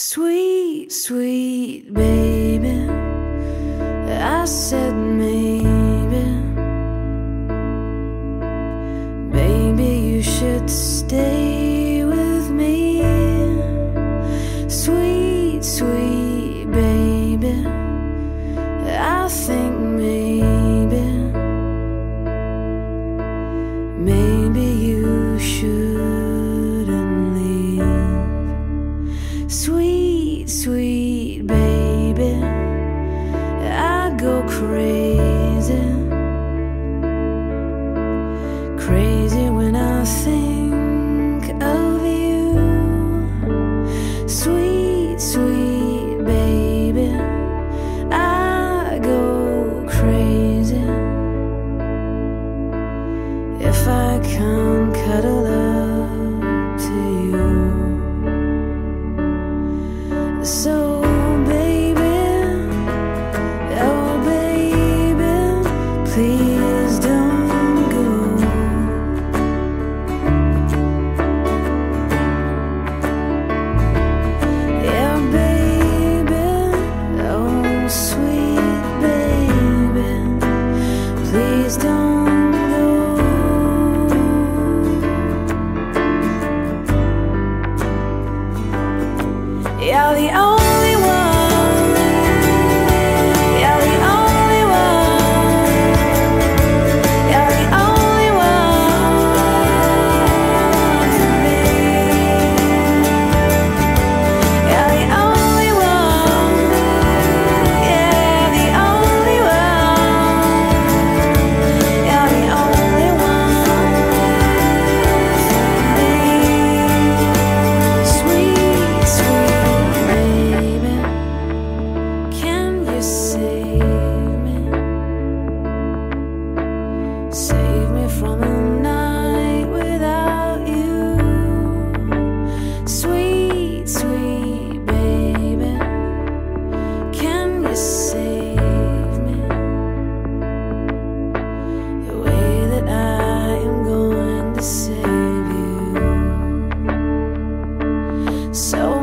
Sweet, sweet baby, I said maybe, maybe you should stay with me. Sweet, sweet baby, I think maybe you shouldn't leave. Sweet, sweet baby, I go crazy, crazy when I think of you. Sweet, sweet baby, I go crazy if I can't cuddle up to you. So baby, oh baby, please don't go. Yeah baby, oh sweet baby, please don't go. You're the only one, you're the only one, you're the only one for me. You're the only one, yeah, the only one, you're the only one for me. Sweet, sweet baby, can you save me? Save me from a night without you. Sweet, sweet baby, can you save me? The way that I am going to save you. So